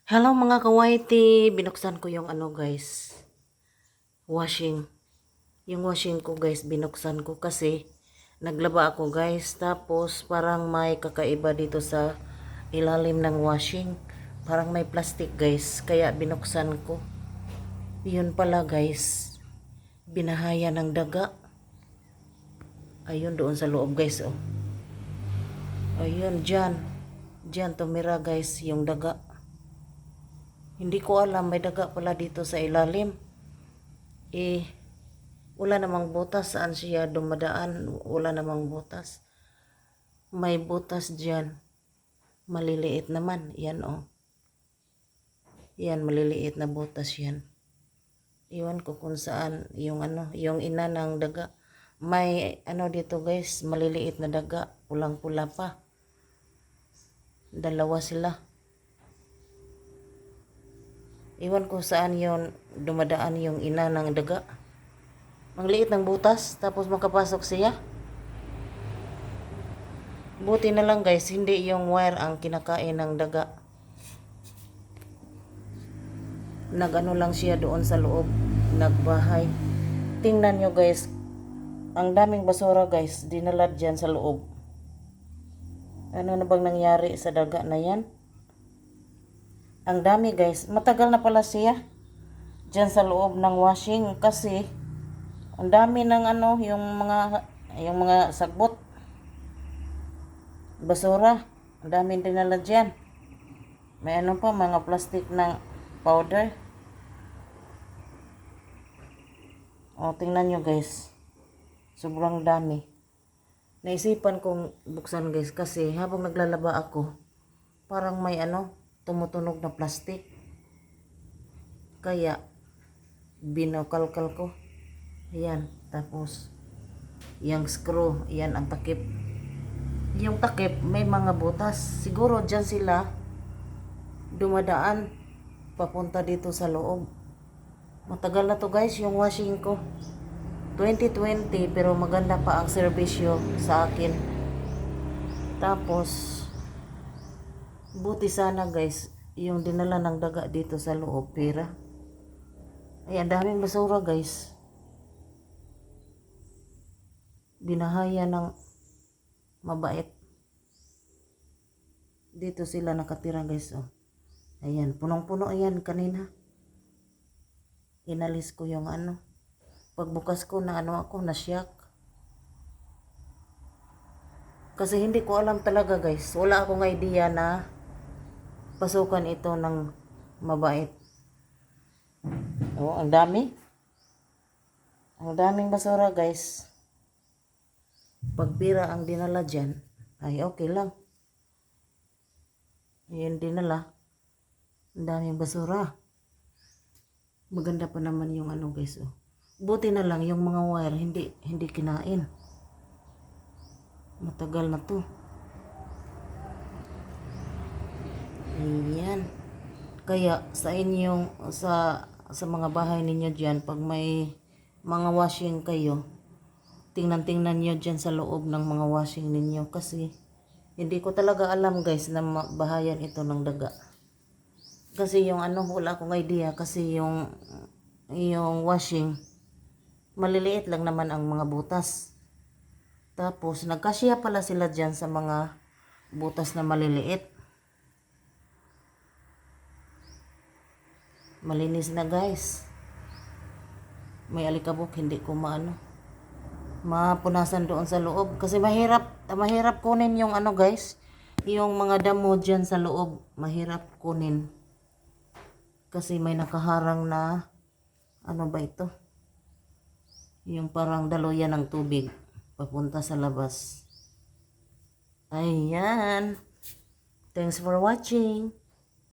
Hello mga kawaiti, binuksan ko yung guys, washing. Yung washing ko guys, binuksan ko kasi naglaba ako guys. Tapos parang may kakaiba dito sa ilalim ng washing. Parang may plastic guys, kaya binuksan ko. Yun pala guys, binahaya ng daga. Ayun doon sa loob guys oh. Ayun dyan tumira guys yung daga. Hindi ko alam, may daga pala dito sa ilalim. Wala namang butas. Saan siya dumadaan? Wala namang butas. May butas dyan. Maliliit naman. Yan oh. Yan, maliliit na butas yan. Iwan ko kung saan yung yung ina ng daga. May dito guys, maliliit na daga. Pulang-pula pa. Dalawa sila. Iwan ko saan yon dumadaan yung ina ng daga. Ang liit ng butas, tapos makapasok siya. Buti na lang guys, hindi yung wire ang kinakain ng daga. Nagano lang siya doon sa loob, nagbahay. Tingnan nyo guys, ang daming basura guys, dinala dyan sa loob. Ano na bang nangyari sa daga na yan? Ang dami guys, matagal na pala siya dyan sa loob ng washing kasi ang dami ng yung mga sagbot, basura, ang dami dinala dyan. May pa, mga plastic ng powder. O, tingnan nyo guys, sobrang dami. Naisipan kong buksan guys kasi habang naglalaba ako, parang may tumutunog na plastic. Kaya binokalkal ko. Ayan, tapos yung screw, yan ang takip. Yung takip may mga butas. Siguro dyan sila dumadaan papunta dito sa loob. Matagal na to guys yung washing ko. 2020 pero maganda pa ang serbisyo sa akin. Tapos buti sana guys, yung dinala ng daga dito sa loob, pera. Ay, ang daming basura guys. Binahaya ng mabait. Dito sila nakatira guys, oh. Ayan, punong-puno ayan kanina. Inalis ko yung Pagbukas ko na ako, na-shock. Kasi hindi ko alam talaga guys. Wala akong idea na pasukan ito ng mabait. Oh, ang dami. Ang daming basura guys. Pag pira ang dinala dyan, ay okay lang. Ayan dinala. Ang daming basura. Maganda pa naman yung guys. Oh. Buti na lang yung mga wire hindi kinain. Matagal na to. Ayan. Kaya sa inyong sa mga bahay ninyo diyan, pag may mga washing kayo, tingnan niyo diyan sa loob ng mga washing ninyo kasi hindi ko talaga alam guys na bahayan ito ng daga. Kasi yung wala akong idea kasi yung washing maliliit lang naman ang mga butas. Tapos nagkasya pala sila diyan sa mga butas na maliliit. Malinis na guys. May alikabok, hindi ko mapunasan doon sa loob. Kasi mahirap kunin yung guys. Yung mga damo dyan sa loob, mahirap kunin. Kasi may nakaharang na, ba ito? Yung parang daluyan ng tubig, papunta sa labas. Ayan. Thanks for watching.